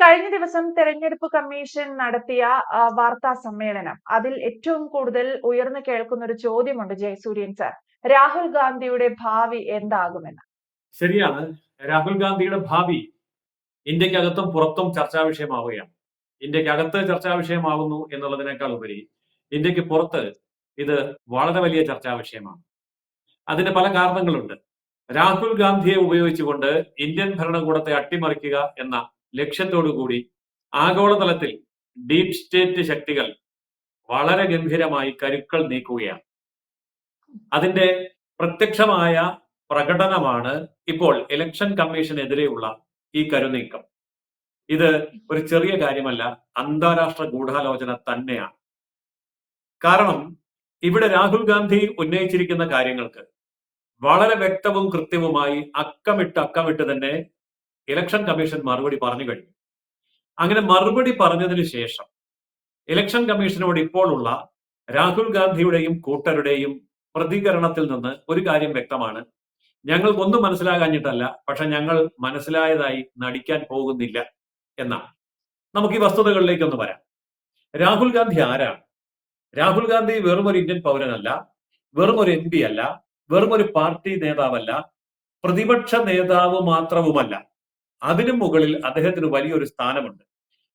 കഴിഞ്ഞ ദിവസം തെരഞ്ഞെടുപ്പ് കമ്മീഷൻ നടത്തിയ വാർത്താ സമ്മേളനം. അതിൽ ഏറ്റവും കൂടുതൽ ഉയർന്നു കേൾക്കുന്ന ഒരു ചോദ്യമുണ്ട് ജയസൂര്യൻ സർ. രാഹുൽ ഗാന്ധിയുടെ ഭാവി എന്താകുമെന്ന്. ശരിയാണ്. രാഹുൽ ഗാന്ധിയുടെ ഭാവി ഇന്ത്യക്കകത്തും പുറത്തും ചർച്ചാ വിഷയമാവുകയാണ്. ഇന്ത്യക്കകത്ത് ചർച്ചാ വിഷയമാവുന്നു എന്നുള്ളതിനേക്കാൾ ഉപരി ഇന്ത്യക്ക് പുറത്ത് ഇത് വളരെ വലിയ ചർച്ചാ വിഷയമാണ്. അതിന് പല കാരണങ്ങളുണ്ട്. രാഹുൽ ഗാന്ധിയെ ഉപയോഗിച്ചുകൊണ്ട് ഇന്ത്യൻ ഭരണകൂടത്തെ അട്ടിമറിക്കുക എന്ന ലക്ഷ്യത്തോടു കൂടി ആഗോളതലത്തിൽ ഡീപ് സ്റ്റേറ്റ് ശക്തികൾ വളരെ ഗംഭീരമായി കരുക്കൾ നീക്കുകയാണ്. അതിന്റെ പ്രത്യക്ഷമായ പ്രകടനമാണ് ഇപ്പോൾ ഇലക്ഷൻ കമ്മീഷനെതിരെയുള്ള ഈ കരുനീക്കം. ഇത് ഒരു ചെറിയ കാര്യമല്ല, അന്താരാഷ്ട്ര ഗൂഢാലോചന തന്നെയാണ്. കാരണം ഇവിടെ രാഹുൽ ഗാന്ധി ഉന്നയിച്ചിരിക്കുന്ന കാര്യങ്ങൾക്ക് വളരെ വ്യക്തവും കൃത്യവുമായി അക്കമിട്ട് തന്നെ ഇലക്ഷൻ കമ്മീഷൻ മറുപടി പറഞ്ഞു കഴിഞ്ഞു. അങ്ങനെ മറുപടി പറഞ്ഞതിന് ശേഷം ഇലക്ഷൻ കമ്മീഷനോട് ഇപ്പോഴുള്ള രാഹുൽ ഗാന്ധിയുടെയും കൂട്ടരുടെയും പ്രതികരണത്തിൽ നിന്ന് ഒരു കാര്യം വ്യക്തമാണ്. ഞങ്ങൾക്കൊന്നും മനസ്സിലാകാഞ്ഞിട്ടല്ല, പക്ഷെ ഞങ്ങൾ മനസ്സിലായതായി നടിക്കാൻ പോകുന്നില്ല എന്നാണ്. നമുക്ക് ഈ വസ്തുതകളിലേക്കൊന്ന് വരാം. രാഹുൽ ഗാന്ധി ആരാണ്? രാഹുൽ ഗാന്ധി വെറും ഒരു ഇന്ത്യൻ പൗരനല്ല, വെറും ഒരു MP അല്ല, വെറും ഒരു പാർട്ടി നേതാവല്ല, പ്രതിപക്ഷ നേതാവ് മാത്രവുമല്ല. അതിനു മുകളിൽ അദ്ദേഹത്തിന് വലിയൊരു സ്ഥാനമുണ്ട്.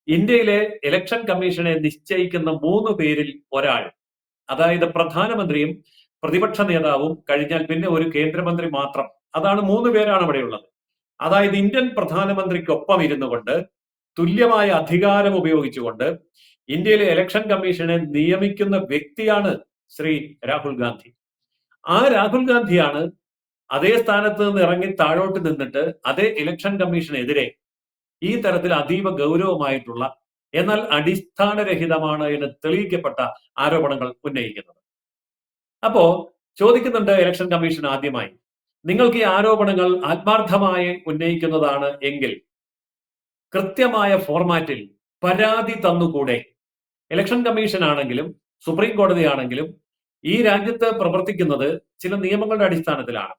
ഇന്ത്യയിലെ ഇലക്ഷൻ കമ്മീഷനെ നിശ്ചയിക്കുന്ന 3 പേരിൽ ഒരാൾ, അതായത് പ്രധാനമന്ത്രിയും പ്രതിപക്ഷ നേതാവും കഴിഞ്ഞാൽ പിന്നെ ഒരു കേന്ദ്രമന്ത്രി മാത്രം. അതാണ് 3 പേരാണ് അവിടെയുള്ളത്. അതായത് ഇന്ത്യൻ പ്രധാനമന്ത്രിക്കൊപ്പം ഇരുന്നു കൊണ്ട് തുല്യമായ അധികാരം ഉപയോഗിച്ചുകൊണ്ട് ഇന്ത്യയിലെ ഇലക്ഷൻ കമ്മീഷനെ നിയമിക്കുന്ന വ്യക്തിയാണ് ശ്രീ രാഹുൽ ഗാന്ധി. ആ രാഹുൽ ഗാന്ധിയാണ് അതേ സ്ഥാനത്ത് നിന്ന് ഇറങ്ങി താഴോട്ട് നിന്നിട്ട് അതേ ഇലക്ഷൻ കമ്മീഷനെതിരെ ഈ തരത്തിൽ അതീവ ഗൗരവമായിട്ടുള്ള എന്നാൽ അടിസ്ഥാനരഹിതമാണ് എന്ന് തെളിയിക്കപ്പെട്ട ആരോപണങ്ങൾ ഉന്നയിക്കുന്നത്. അപ്പോ ചോദിക്കുന്നുണ്ട് ഇലക്ഷൻ കമ്മീഷൻ ആദ്യമായി, നിങ്ങൾക്ക് ഈ ആരോപണങ്ങൾ ആത്മാർത്ഥമായി ഉന്നയിക്കുന്നതാണ് എങ്കിൽ കൃത്യമായ ഫോർമാറ്റിൽ പരാതി തന്നുകൂടെ? ഇലക്ഷൻ കമ്മീഷൻ ആണെങ്കിലും സുപ്രീം കോടതി ആണെങ്കിലും ഈ രാജ്യത്ത് പ്രവർത്തിക്കുന്നത് ചില നിയമങ്ങളുടെ അടിസ്ഥാനത്തിലാണ്.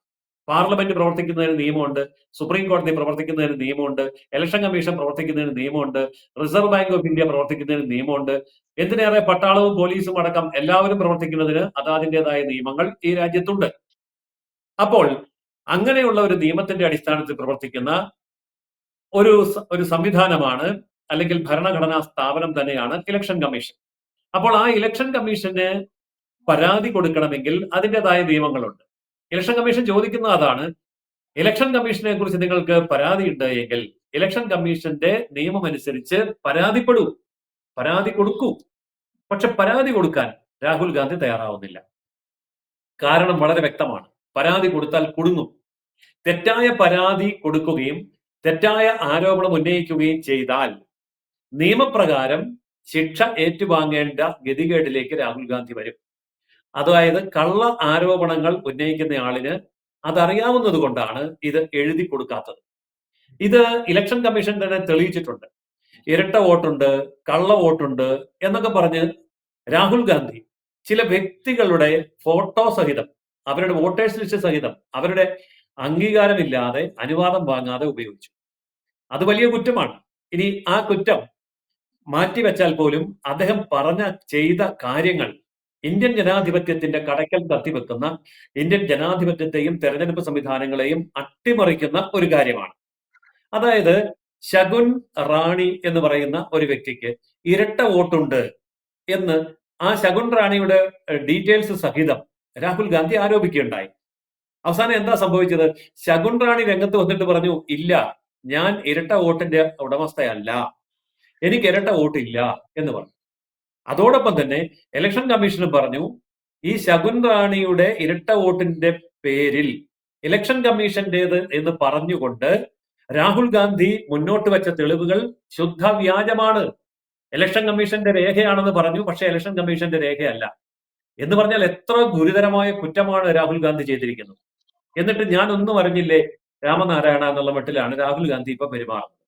പാർലമെന്റ് പ്രവർത്തിക്കുന്നതിന് നിയമമുണ്ട്, സുപ്രീം കോടതി പ്രവർത്തിക്കുന്നതിന് നിയമമുണ്ട്, ഇലക്ഷൻ കമ്മീഷൻ പ്രവർത്തിക്കുന്നതിന് നിയമമുണ്ട്, റിസർവ് ബാങ്ക് ഓഫ് ഇന്ത്യ പ്രവർത്തിക്കുന്നതിന് നിയമമുണ്ട്. എന്തിനേറെ പട്ടാളവും പോലീസും അടക്കം എല്ലാവരും പ്രവർത്തിക്കുന്നതിന് അതാതിൻ്റെതായ നിയമങ്ങൾ ഈ രാജ്യത്തുണ്ട്. അപ്പോൾ അങ്ങനെയുള്ള ഒരു നിയമത്തിന്റെ അടിസ്ഥാനത്തിൽ പ്രവർത്തിക്കുന്ന ഒരു സംവിധാനമാണ്, അല്ലെങ്കിൽ ഭരണഘടനാ സ്ഥാപനം തന്നെയാണ് ഇലക്ഷൻ കമ്മീഷൻ. അപ്പോൾ ആ ഇലക്ഷൻ കമ്മീഷന് പരാതി കൊടുക്കണമെങ്കിൽ അതിൻ്റെതായ നിയമങ്ങളുണ്ട്. ഇലക്ഷൻ കമ്മീഷൻ ചോദിക്കുന്ന അതാണ്, ഇലക്ഷൻ കമ്മീഷനെ കുറിച്ച് നിങ്ങൾക്ക് പരാതി ഉണ്ട് എങ്കിൽ ഇലക്ഷൻ കമ്മീഷന്റെ നിയമം അനുസരിച്ച് പരാതിപ്പെടൂ, പരാതി കൊടുക്കൂ. പക്ഷെ പരാതി കൊടുക്കാൻ രാഹുൽ ഗാന്ധി തയ്യാറാവുന്നില്ല. കാരണം വളരെ വ്യക്തമാണ്, പരാതി കൊടുത്താൽ കുടുങ്ങും. തെറ്റായ പരാതി കൊടുക്കുകയും തെറ്റായ ആരോപണം ഉന്നയിക്കുകയും ചെയ്താൽ നിയമപ്രകാരം ശിക്ഷ ഏറ്റുവാങ്ങേണ്ട ഗതികേടിലേക്ക് രാഹുൽ ഗാന്ധി വരും. അതായത് കള്ള ആരോപണങ്ങൾ ഉന്നയിക്കുന്ന ആളിന് അതറിയാവുന്നത് കൊണ്ടാണ് ഇത് എഴുതി കൊടുക്കാത്തത്. ഇത് ഇലക്ഷൻ കമ്മീഷൻ തന്നെ തെളിയിച്ചിട്ടുണ്ട്. ഇരട്ട വോട്ടുണ്ട്, കള്ള വോട്ടുണ്ട് എന്നൊക്കെ പറഞ്ഞ് രാഹുൽ ഗാന്ധി ചില വ്യക്തികളുടെ ഫോട്ടോ സഹിതം, അവരുടെ വോട്ടേഴ്സ് ലിസ്റ്റ് സഹിതം, അവരുടെ അംഗീകാരമില്ലാതെ, അനുവാദം വാങ്ങാതെ ഉപയോഗിച്ചു. അത് വലിയ കുറ്റമാണ്. ഇനി ആ കുറ്റം മാറ്റിവെച്ചാൽ പോലും അദ്ദേഹം ചെയ്ത കാര്യങ്ങൾ ഇന്ത്യൻ ജനാധിപത്യത്തിന്റെ കടക്കൽ കത്തിവെക്കുന്ന, ഇന്ത്യൻ ജനാധിപത്യത്തെയും തെരഞ്ഞെടുപ്പ് സംവിധാനങ്ങളെയും അട്ടിമറിക്കുന്ന ഒരു കാര്യമാണ്. അതായത് ശകുൻ റാണി എന്ന് പറയുന്ന ഒരു വ്യക്തിക്ക് ഇരട്ട വോട്ടുണ്ട് എന്ന് ആ ശകുൻ റാണിയുടെ ഡീറ്റെയിൽസ് സഹിതം രാഹുൽ ഗാന്ധി ആരോപിക്കുകയുണ്ടായി. അവസാനം എന്താ സംഭവിച്ചത്? ശകുൻ റാണി രംഗത്ത് വന്നിട്ട് പറഞ്ഞു, ഇല്ല, ഞാൻ ഇരട്ട വോട്ടിന്റെ ഉടമസ്ഥയല്ല, എനിക്ക് ഇരട്ട വോട്ടില്ല എന്ന് പറഞ്ഞു. അതോടൊപ്പം തന്നെ ഇലക്ഷൻ കമ്മീഷനും പറഞ്ഞു, ഈ ശകുൻ റാണിയുടെ ഇരട്ട വോട്ടിന്റെ പേരിൽ ഇലക്ഷൻ കമ്മീഷന്റേത് എന്ന് പറഞ്ഞുകൊണ്ട് രാഹുൽ ഗാന്ധി മുന്നോട്ട് വെച്ച തെളിവുകൾ ശുദ്ധ വ്യാജമാണ്. ഇലക്ഷൻ കമ്മീഷന്റെ രേഖയാണെന്ന് പറഞ്ഞു, പക്ഷെ ഇലക്ഷൻ കമ്മീഷന്റെ രേഖയല്ല എന്ന് പറഞ്ഞാൽ എത്ര ഗുരുതരമായ കുറ്റമാണ് രാഹുൽ ഗാന്ധി ചെയ്തിരിക്കുന്നത്. എന്നിട്ട് ഞാൻ ഒന്നും അറിഞ്ഞില്ലേ രാമനാരായണ എന്നുള്ള മട്ടിലാണ് രാഹുൽ ഗാന്ധി ഇപ്പൊ പെരുമാറുന്നത്.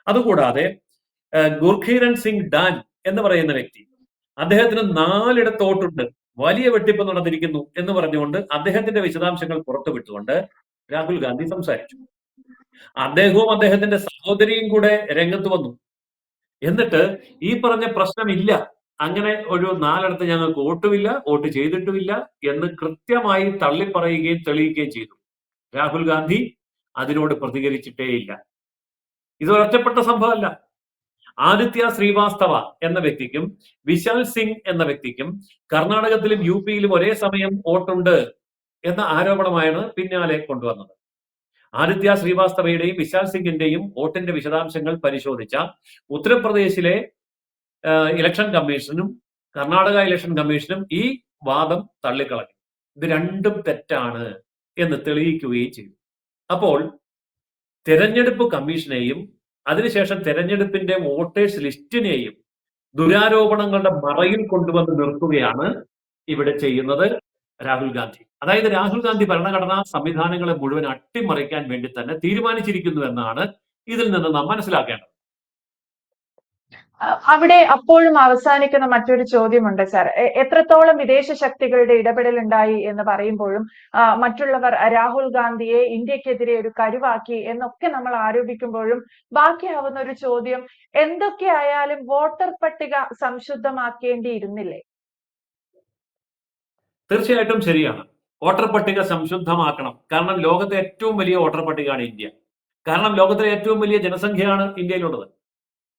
അതുകൂടാതെ ഗുർഖീരൻ സിംഗ് ഡാൻ എന്ന് പറയുന്ന വ്യക്തി, അദ്ദേഹത്തിന് 4 വോട്ടുണ്ട്, വലിയ വെട്ടിപ്പ് നടന്നിരിക്കുന്നു എന്ന് പറഞ്ഞുകൊണ്ട് അദ്ദേഹത്തിന്റെ വിശദാംശങ്ങൾ പുറത്തുവിട്ടുകൊണ്ട് രാഹുൽ ഗാന്ധി സംസാരിച്ചു. അദ്ദേഹവും അദ്ദേഹത്തിന്റെ സഹോദരിയും കൂടെ രംഗത്ത് വന്നു. എന്നിട്ട് ഈ പറഞ്ഞ പ്രശ്നമില്ല, അങ്ങനെ ഒരു 4 ഞങ്ങൾക്ക് വോട്ടുമില്ല, വോട്ട് ചെയ്തിട്ടുമില്ല എന്ന് കൃത്യമായി തള്ളിപ്പറയുകയും തെളിയിക്കുകയും ചെയ്തു. രാഹുൽ ഗാന്ധി അതിനോട് പ്രതികരിച്ചിട്ടേയില്ല. ഇത് ഒറ്റപ്പെട്ട സംഭവമല്ല. ആദിത്യ ശ്രീവാസ്തവ എന്ന വ്യക്തിക്കും വിശാൽ സിംഗ് എന്ന വ്യക്തിക്കും കർണാടകത്തിലും യുപിയിലും ഒരേ സമയം വോട്ടുണ്ട് എന്ന ആരോപണമാണ് പിന്നാലെ കൊണ്ടുവന്നത്. ആദിത്യ ശ്രീവാസ്തവയുടെയും വിശാൽ സിംഗിന്റെയും വോട്ടിന്റെ വിശദാംശങ്ങൾ പരിശോധിച്ച ഉത്തർപ്രദേശിലെ ഇലക്ഷൻ കമ്മീഷനും കർണാടക ഇലക്ഷൻ കമ്മീഷനും ഈ വാദം തള്ളിക്കളഞ്ഞു. ഇത് രണ്ടും തെറ്റാണ് എന്ന് തെളിയിക്കുകയും ചെയ്തു. അപ്പോൾ തെരഞ്ഞെടുപ്പ് കമ്മീഷനെയും അതിനുശേഷം തെരഞ്ഞെടുപ്പിന്റെ വോട്ടേഴ്സ് ലിസ്റ്റിനെയും ദുരാരോപണങ്ങളുടെ മറയിൽ കൊണ്ടുവന്ന് നിർത്തുകയാണ് ഇവിടെ ചെയ്യുന്നത് രാഹുൽ ഗാന്ധി. അതായത് രാഹുൽ ഗാന്ധി ഭരണഘടനാ സംവിധാനങ്ങളെ മുഴുവൻ അട്ടിമറിക്കാൻ വേണ്ടി തന്നെ തീരുമാനിച്ചിരിക്കുന്നു എന്നാണ് ഇതിൽ നിന്ന് നാം മനസ്സിലാക്കേണ്ടത്. അവിടെ അപ്പോഴും അവസാനിക്കുന്ന മറ്റൊരു ചോദ്യമുണ്ട് സർ. എത്രത്തോളം വിദേശ ശക്തികളുടെ ഇടപെടൽ ഉണ്ടായി എന്ന് പറയുമ്പോഴും മറ്റുള്ളവർ രാഹുൽ ഗാന്ധിയെ ഇന്ത്യക്കെതിരെ ഒരു കരുവാക്കി എന്നൊക്കെ നമ്മൾ ആരോപിക്കുമ്പോഴും ബാക്കിയാവുന്ന ഒരു ചോദ്യം, എന്തൊക്കെയായാലും വോട്ടർ പട്ടിക സംശുദ്ധമാക്കേണ്ടിയിരുന്നില്ലേ? തീർച്ചയായിട്ടും ശരിയാണ്. വോട്ടർ പട്ടിക സംശുദ്ധമാക്കണം. കാരണം ലോകത്തെ ഏറ്റവും വലിയ വോട്ടർ പട്ടികയാണ് ഇന്ത്യ. കാരണം ലോകത്തിലെ ഏറ്റവും വലിയ ജനസംഖ്യയാണ് ഇന്ത്യയിലുള്ളത്.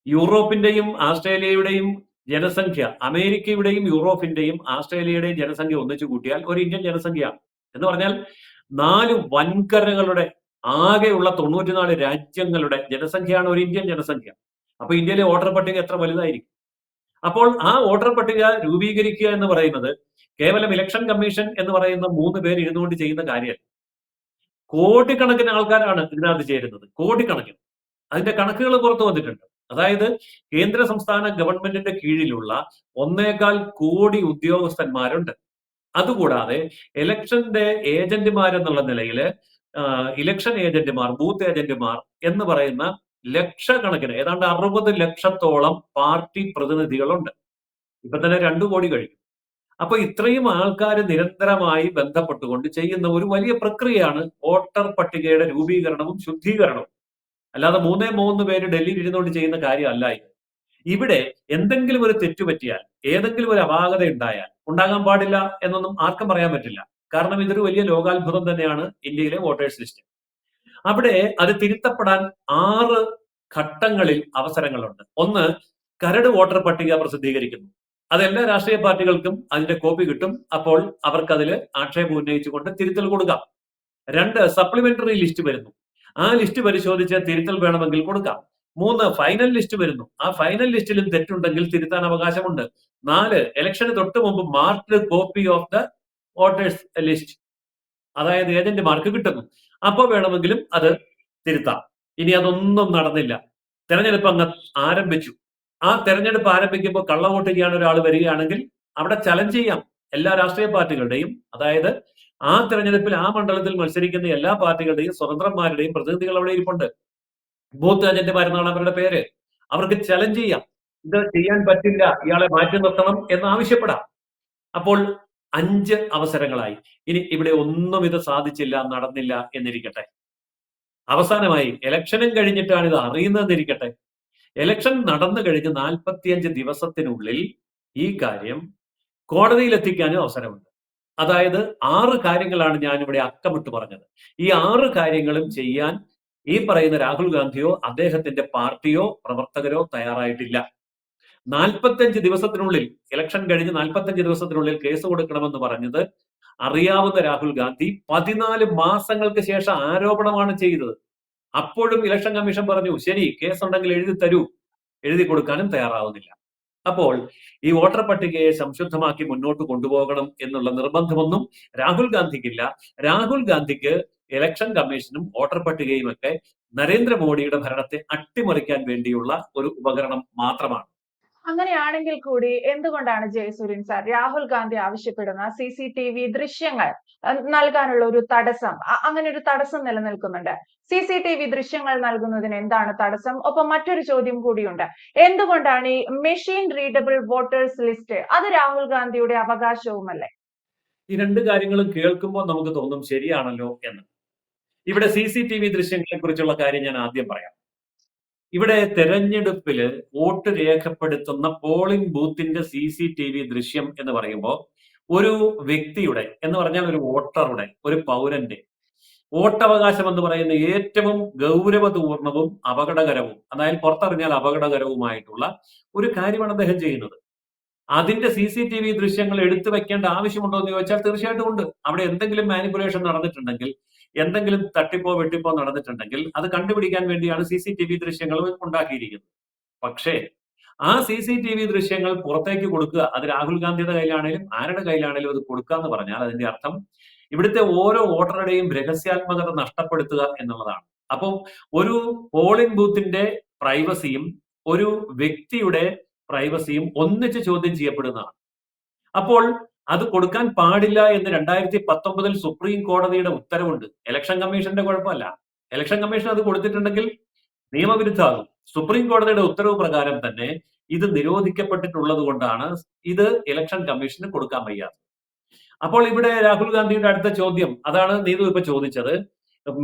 യൂറോപ്പിന്റെയും ആസ്ട്രേലിയയുടെയും ജനസംഖ്യ, അമേരിക്കയുടെയും യൂറോപ്പിന്റെയും ആസ്ട്രേലിയയുടെയും ജനസംഖ്യ ഒന്നിച്ചു കൂട്ടിയാൽ ഒരു ഇന്ത്യൻ ജനസംഖ്യയാണ്. എന്ന് പറഞ്ഞാൽ 4 വൻകരകളുടെ ആകെയുള്ള 94 രാജ്യങ്ങളുടെ ജനസംഖ്യയാണ് ഒരു ഇന്ത്യൻ ജനസംഖ്യ. അപ്പൊ ഇന്ത്യയിലെ വോട്ടർ പട്ടിക എത്ര വലുതായിരിക്കും? അപ്പോൾ ആ വോട്ടർ പട്ടിക രൂപീകരിക്കുക എന്ന് പറയുന്നത് കേവലം ഇലക്ഷൻ കമ്മീഷൻ എന്ന് പറയുന്ന 3 പേര് ഇരുന്നുകൊണ്ട് ചെയ്യുന്ന കാര്യമല്ല. കോടിക്കണക്കിന് ആൾക്കാരാണ് ഇതിനകത്ത് ചേരുന്നത്, കോടിക്കണക്കിന്. അതിന്റെ കണക്കുകൾ പുറത്തു വന്നിട്ടുണ്ട്. അതായത് കേന്ദ്ര സംസ്ഥാന ഗവൺമെന്റിന്റെ കീഴിലുള്ള 1.25 കോടി ഉദ്യോഗസ്ഥന്മാരുണ്ട്. അതുകൂടാതെ ഇലക്ഷന്റെ ഏജന്റുമാരെന്നുള്ള നിലയിൽ ഇലക്ഷൻ ഏജന്റുമാർ, ബൂത്ത് ഏജന്റുമാർ എന്ന് പറയുന്ന ലക്ഷക്കണക്കിന്, ഏതാണ്ട് 60 ലക്ഷത്തോളം പാർട്ടി പ്രതിനിധികളുണ്ട്. ഇപ്പൊ തന്നെ 2 കോടി കഴിഞ്ഞു. അപ്പൊ ഇത്രയും ആൾക്കാർ നിരന്തരമായി ബന്ധപ്പെട്ടുകൊണ്ട് ചെയ്യുന്ന ഒരു വലിയ പ്രക്രിയയാണ് വോട്ടർ പട്ടികയുടെ രൂപീകരണവും ശുദ്ധീകരണവും. അല്ലാതെ 3 പേര് ഡൽഹിയിൽ ഇരുന്നുകൊണ്ട് ചെയ്യുന്ന കാര്യമല്ല ഇത്. ഇവിടെ എന്തെങ്കിലും ഒരു തെറ്റുപറ്റിയാൽ, ഏതെങ്കിലും ഒരു അപാകത ഉണ്ടായാൽ, ഉണ്ടാകാൻ പാടില്ല എന്നൊന്നും ആർക്കും പറയാൻ പറ്റില്ല. കാരണം ഇതൊരു വലിയ ലോകാത്ഭുതം തന്നെയാണ് ഇന്ത്യയിലെ വോട്ടേഴ്സ് ലിസ്റ്റ്. അവിടെ അത് തിരുത്തപ്പെടാൻ 6 ഘട്ടങ്ങളിൽ അവസരങ്ങളുണ്ട്. ഒന്ന്, കരട് വോട്ടർ പട്ടിക പ്രസിദ്ധീകരിക്കുന്നു. അത് എല്ലാ രാഷ്ട്രീയ പാർട്ടികൾക്കും അതിന്റെ കോപ്പി കിട്ടും. അപ്പോൾ അവർക്ക് അതിൽ ആക്ഷേപം ഉന്നയിച്ചുകൊണ്ട് തിരുത്തൽ കൊടുക്കാം. 2, സപ്ലിമെന്ററി ലിസ്റ്റ് വരുന്നു. ആ ലിസ്റ്റ് പരിശോധിച്ച് തിരുത്തൽ വേണമെങ്കിൽ കൊടുക്കാം. 3, ഫൈനൽ ലിസ്റ്റ് വരുന്നു. ആ ഫൈനൽ ലിസ്റ്റിലും തെറ്റുണ്ടെങ്കിൽ തിരുത്താൻ അവകാശമുണ്ട്. 4, ഇലക്ഷന് തൊട്ട് മുമ്പ് marked copy of the voters list, അതായത് ഏജന്റുമാർക്ക് കിട്ടുന്നു. അപ്പോൾ വേണമെങ്കിലും അത് തിരുത്താം. ഇനി അതൊന്നും നടന്നില്ല, തെരഞ്ഞെടുപ്പ് അങ്ങ് ആരംഭിച്ചു. ആ തെരഞ്ഞെടുപ്പ് ആരംഭിക്കുമ്പോൾ കള്ളവോട്ട് ചെയ്യാൻ ഒരാൾ വരികയാണെങ്കിൽ അവിടെ ചലഞ്ച് ചെയ്യാം എല്ലാ രാഷ്ട്രീയ പാർട്ടികളുടെയും. അതായത് ആ തെരഞ്ഞെടുപ്പിൽ ആ മണ്ഡലത്തിൽ മത്സരിക്കുന്ന എല്ലാ പാർട്ടികളുടെയും സ്വതന്ത്രന്മാരുടെയും പ്രതിനിധികൾ അവിടെ ഇരിപ്പുണ്ട്. ബൂത്ത് ഏജന്റുമാരെന്നാണ് അവരുടെ പേര്. അവർക്ക് ചലഞ്ച് ചെയ്യാം, ഇത് ചെയ്യാൻ പറ്റില്ല, ഇയാളെ മാറ്റി നിർത്തണം എന്ന് ആവശ്യപ്പെടാം. അപ്പോൾ 5 അവസരങ്ങളായി. ഇനി ഇവിടെ ഒന്നും ഇത് സാധിച്ചില്ല, നടന്നില്ല എന്നിരിക്കട്ടെ. അവസാനമായി ഇലക്ഷനും കഴിഞ്ഞിട്ടാണ് ഇത് അറിയുന്നതെന്നിരിക്കട്ടെ. ഇലക്ഷൻ നടന്നു കഴിഞ്ഞ് 45 ദിവസത്തിനുള്ളിൽ ഈ കാര്യം കോടതിയിൽ എത്തിക്കാനും അവസരമുണ്ട്. അതായത് 6 കാര്യങ്ങളാണ് ഞാനിവിടെ അക്കമിട്ട് പറഞ്ഞത്. ഈ 6 കാര്യങ്ങളും ചെയ്യാൻ ഈ പറയുന്ന രാഹുൽ ഗാന്ധിയോ അദ്ദേഹത്തിന്റെ പാർട്ടിയോ പ്രവർത്തകരോ തയ്യാറായിട്ടില്ല. 45 ദിവസത്തിനുള്ളിൽ, ഇലക്ഷൻ കഴിഞ്ഞ് 45 ദിവസത്തിനുള്ളിൽ കേസ് കൊടുക്കണമെന്ന് പറഞ്ഞത് അറിയാവുന്ന രാഹുൽ ഗാന്ധി 14 മാസങ്ങൾക്ക് ശേഷം ആരോപണമാണ് ചെയ്തത്. അപ്പോഴും ഇലക്ഷൻ കമ്മീഷൻ പറഞ്ഞു, ശരി, കേസുണ്ടെങ്കിൽ എഴുതി തരൂ. എഴുതി കൊടുക്കാനും തയ്യാറാവുന്നില്ല. അപ്പോൾ ഈ വോട്ടർ പട്ടികയെ സംശുദ്ധമാക്കി മുന്നോട്ട് കൊണ്ടുപോകണം എന്നുള്ള നിർബന്ധമൊന്നും രാഹുൽ ഗാന്ധിക്കില്ല. രാഹുൽ ഗാന്ധിക്ക് ഇലക്ഷൻ കമ്മീഷനും വോട്ടർ പട്ടികയും ഒക്കെ നരേന്ദ്രമോദിയുടെ ഭരണത്തെ അട്ടിമറിക്കാൻ വേണ്ടിയുള്ള ഒരു ഉപകരണം മാത്രമാണ്. അങ്ങനെയാണെങ്കിൽ കൂടി എന്തുകൊണ്ടാണ് ജയസൂര്യൻ സാർ രാഹുൽ ഗാന്ധി ആവശ്യപ്പെടുന്ന CCTV ദൃശ്യങ്ങൾ നൽകാനുള്ള ഒരു തടസ്സം, അങ്ങനെ ഒരു തടസ്സം നിലനിൽക്കുന്നുണ്ട്? CCTV ദൃശ്യങ്ങൾ നൽകുന്നതിന് എന്താണ് തടസ്സം? ഒപ്പം മറ്റൊരു ചോദ്യം കൂടിയുണ്ട്. എന്തുകൊണ്ടാണ് ഈ മെഷീൻ റീഡബിൾ വോട്ടേഴ്സ് ലിസ്റ്റ് അത് രാഹുൽ ഗാന്ധിയുടെ അവകാശവുമല്ലേ? ഈ 2 കാര്യങ്ങളും കേൾക്കുമ്പോൾ നമുക്ക് തോന്നും ശരിയാണല്ലോ എന്ന്. ഇവിടെ CCTV ദൃശ്യങ്ങളെ കുറിച്ചുള്ള കാര്യം ഞാൻ ആദ്യം പറയാം. ഇവിടെ തെരഞ്ഞെടുപ്പില് വോട്ട് രേഖപ്പെടുത്തുന്ന പോളിംഗ് ബൂത്തിന്റെ CCTV ദൃശ്യം എന്ന് പറയുമ്പോൾ ഒരു വ്യക്തിയുടെ എന്ന് പറഞ്ഞാൽ ഒരു വോട്ടറുടെ, ഒരു പൗരന്റെ വോട്ടവകാശം എന്ന് പറയുന്ന ഏറ്റവും ഗൗരവപൂർണവും അപകടകരവും, അതായത് പുറത്തറിഞ്ഞാൽ അപകടകരവുമായിട്ടുള്ള ഒരു കാര്യമാണ് അദ്ദേഹം ചെയ്യുന്നത്. അതിന്റെ CCTV ദൃശ്യങ്ങൾ എടുത്തു വെക്കേണ്ട ആവശ്യമുണ്ടോ എന്ന് ചോദിച്ചാൽ തീർച്ചയായിട്ടും ഉണ്ട്. അവിടെ എന്തെങ്കിലും മാനിപ്പുലേഷൻ നടന്നിട്ടുണ്ടെങ്കിൽ, എന്തെങ്കിലും തട്ടിപ്പോ വെട്ടിപ്പോ നടന്നിട്ടുണ്ടെങ്കിൽ അത് കണ്ടുപിടിക്കാൻ വേണ്ടിയാണ് CCTV ദൃശ്യങ്ങൾ ഉണ്ടാക്കിയിരിക്കുന്നത്. പക്ഷേ ആ CCTV ദൃശ്യങ്ങൾ പുറത്തേക്ക് കൊടുക്കുക, അത് രാഹുൽ ഗാന്ധിയുടെ കയ്യിലാണേലും ആരുടെ കയ്യിലാണേലും അത് കൊടുക്കുക എന്ന് പറഞ്ഞാൽ അതിന്റെ അർത്ഥം ഇവിടുത്തെ ഓരോ വോട്ടറുടെയും രഹസ്യാത്മകത നഷ്ടപ്പെടുത്തുക എന്നുള്ളതാണ്. അപ്പം ഒരു പോളിംഗ് ബൂത്തിന്റെ പ്രൈവസിയും ഒരു വ്യക്തിയുടെ പ്രൈവസിയും ഒന്നിച്ച് ചോദ്യം ചെയ്യപ്പെടുന്നതാണ്. അപ്പോൾ അത് കൊടുക്കാൻ പാടില്ല എന്ന് 2019 സുപ്രീം കോടതിയുടെ ഉത്തരവുണ്ട്. ഇലക്ഷൻ കമ്മീഷന്റെ കുഴപ്പമല്ല. ഇലക്ഷൻ കമ്മീഷൻ അത് കൊടുത്തിട്ടുണ്ടെങ്കിൽ നിയമവിരുദ്ധമാകും. സുപ്രീം കോടതിയുടെ ഉത്തരവ് പ്രകാരം തന്നെ ഇത് നിരോധിക്കപ്പെട്ടിട്ടുള്ളത് കൊണ്ടാണ് ഇത് ഇലക്ഷൻ കമ്മീഷന് കൊടുക്കാൻ വയ്യാത്തത്. അപ്പോൾ ഇവിടെ രാഹുൽ ഗാന്ധിയുടെ അടുത്ത ചോദ്യം അതാണ് നീതു ഇപ്പൊ ചോദിച്ചത്,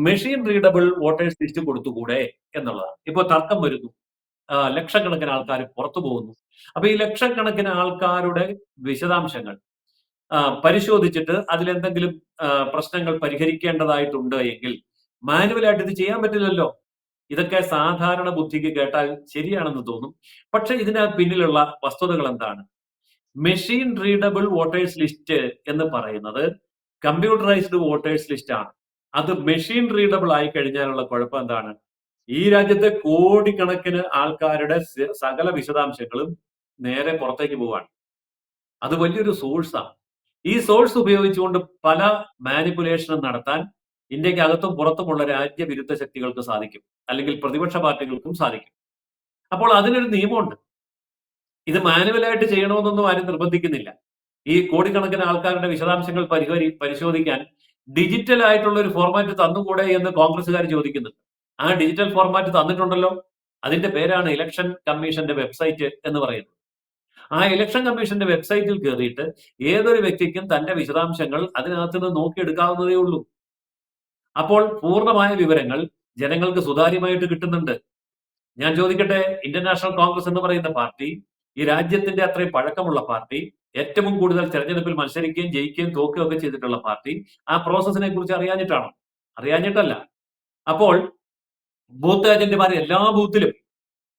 മെഷീൻ റീഡബിൾ വോട്ടേഴ്സ് ലിസ്റ്റ് കൊടുത്തുകൂടെ എന്നുള്ളതാണ്. ഇപ്പൊ തർക്കം വരുന്നു, ലക്ഷക്കണക്കിന് ആൾക്കാർ പുറത്തു പോകുന്നു. അപ്പൊ ഈ ലക്ഷക്കണക്കിന് ആൾക്കാരുടെ വിശദാംശങ്ങൾ പരിശോധിച്ചിട്ട് അതിലെന്തെങ്കിലും പ്രശ്നങ്ങൾ പരിഹരിക്കേണ്ടതായിട്ടുണ്ട് എങ്കിൽ മാനുവലായിട്ട് ഇത് ചെയ്യാൻ പറ്റില്ലല്ലോ. ഇതൊക്കെ സാധാരണ ബുദ്ധിക്ക് കേട്ടാൽ ശരിയാണെന്ന് തോന്നും. പക്ഷെ ഇതിന് പിന്നിലുള്ള വസ്തുതകൾ എന്താണ്? മെഷീൻ റീഡബിൾ വോട്ടേഴ്സ് ലിസ്റ്റ് എന്ന് പറയുന്നത് കമ്പ്യൂട്ടറൈസ്ഡ് വോട്ടേഴ്സ് ലിസ്റ്റ് ആണ്. അത് മെഷീൻ റീഡബിൾ ആയി കഴിഞ്ഞാലുള്ള കുഴപ്പം എന്താണ്? ഈ രാജ്യത്തെ കോടിക്കണക്കിന് ആൾക്കാരുടെ സകല വിശദാംശങ്ങളും നേരെ പുറത്തേക്ക് പോവാണ്. അത് വലിയൊരു സോഴ്സാണ്. ഈ സോഴ്സ് ഉപയോഗിച്ചുകൊണ്ട് പല മാനിപ്പുലേഷനും നടത്താൻ ഇന്ത്യക്ക് അകത്തും പുറത്തുമുള്ള രാജ്യവിരുദ്ധ ശക്തികൾക്ക് സാധിക്കും, അല്ലെങ്കിൽ പ്രതിപക്ഷ പാർട്ടികൾക്കും സാധിക്കും. അപ്പോൾ അതിനൊരു നിയമമുണ്ട്. ഇത് മാനുവലായിട്ട് ചെയ്യണമെന്നൊന്നും ആരും നിർബന്ധിക്കുന്നില്ല. ഈ കോടിക്കണക്കിന് ആൾക്കാരുടെ വിശദാംശങ്ങൾ പരിശോധിക്കാൻ ഡിജിറ്റൽ ആയിട്ടുള്ള ഒരു ഫോർമാറ്റ് തന്നുകൂടെ എന്ന് കോൺഗ്രസ്സുകാർ ചോദിക്കുന്നുണ്ട്. ആ ഡിജിറ്റൽ ഫോർമാറ്റ് തന്നിട്ടുണ്ടല്ലോ. അതിന്റെ പേരാണ് ഇലക്ഷൻ കമ്മീഷന്റെ വെബ്സൈറ്റ് എന്ന് പറയുന്നത്. ആ ഇലക്ഷൻ കമ്മീഷന്റെ വെബ്സൈറ്റിൽ കയറിയിട്ട് ഏതൊരു വ്യക്തിക്കും തന്റെ വിശദാംശങ്ങൾ അതിനകത്ത് നിന്ന് നോക്കിയെടുക്കാവുന്നതേ ഉള്ളൂ. അപ്പോൾ പൂർണ്ണമായ വിവരങ്ങൾ ജനങ്ങൾക്ക് സുതാര്യമായിട്ട് കിട്ടുന്നുണ്ട്. ഞാൻ ചോദിക്കട്ടെ, ഇന്ത്യൻ നാഷണൽ കോൺഗ്രസ് എന്ന് പറയുന്ന പാർട്ടി ഈ രാജ്യത്തിന്റെ അത്രയും പഴക്കമുള്ള പാർട്ടി, ഏറ്റവും കൂടുതൽ തെരഞ്ഞെടുപ്പിൽ മത്സരിക്കുകയും ജയിക്കുകയും തോക്കുകയും ഒക്കെ ചെയ്തിട്ടുള്ള പാർട്ടി, ആ പ്രോസസ്സിനെ കുറിച്ച് അറിയാഞ്ഞിട്ടാണോ? അറിയാഞ്ഞിട്ടല്ല. അപ്പോൾ ബൂത്ത് ഏജന്റുമാർ എല്ലാ ബൂത്തിലും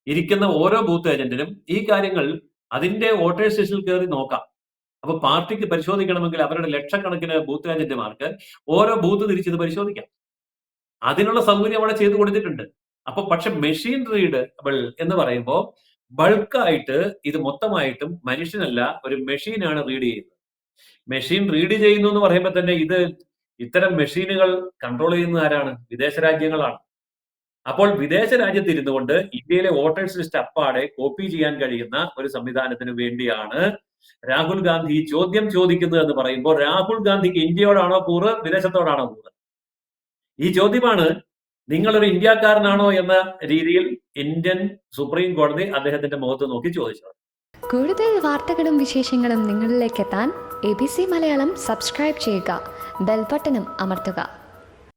ഇരിക്കുന്ന ഓരോ ബൂത്ത് ഏജന്റിനും ഈ കാര്യങ്ങൾ അതിന്റെ വോട്ടേഴ്സ് ലിസ്റ്റിൽ കയറി നോക്കാം. അപ്പൊ പാർട്ടിക്ക് പരിശോധിക്കണമെങ്കിൽ അവരുടെ ലക്ഷക്കണക്കിന് ബൂത്ത് ഏജന്റുമാർക്ക് ഓരോ ബൂത്ത് തിരിച്ചത് പരിശോധിക്കാം. അതിനുള്ള സൗകര്യം അവിടെ ചെയ്തു കൊടുത്തിട്ടുണ്ട്. അപ്പൊ പക്ഷെ മെഷീൻ റീഡബിൾ എന്ന് പറയുമ്പോൾ ബൾക്കായിട്ട് ഇത് മൊത്തമായിട്ടും മനുഷ്യനല്ല, ഒരു മെഷീനാണ് റീഡ് ചെയ്യുന്നത്. മെഷീൻ റീഡ് ചെയ്യുന്നു എന്ന് പറയുമ്പോൾ തന്നെ ഇത്തരം മെഷീനുകൾ കൺട്രോൾ ചെയ്യുന്ന ആരാണ്? വിദേശ രാജ്യങ്ങളാണ്. അപ്പോൾ വിദേശ രാജ്യത്ത് ഇരുന്നു കൊണ്ട് ഇന്ത്യയിലെ വോട്ടേഴ്സ് ലിസ്റ്റ് അപ്പാടെ കോപ്പി ചെയ്യാൻ കഴിയുന്ന ഒരു സംവിധാനത്തിന് വേണ്ടിയാണ് രാഹുൽ ഗാന്ധി ചോദ്യം ചോദിക്കുന്നത് എന്ന് പറയുമ്പോൾ രാഹുൽ ഗാന്ധിക്ക് ഇന്ത്യയോടാണോ കൂറ്, വിദേശത്തോടാണോ കൂറ്? ഈ ചോദ്യമാണ് നിങ്ങളൊരു ഇന്ത്യക്കാരനാണോ എന്ന രീതിയിൽ ഇന്ത്യൻ സുപ്രീം കോടതി അദ്ദേഹത്തിന്റെ മുഖത്ത് നോക്കി ചോദിച്ചത്. കൂടുതൽ വാർത്തകളും വിശേഷങ്ങളും നിങ്ങളിലേക്ക് എത്താൻ ABC മലയാളം സബ്സ്ക്രൈബ് ചെയ്യുക, ബെൽ ബട്ടണും അമർത്തുക.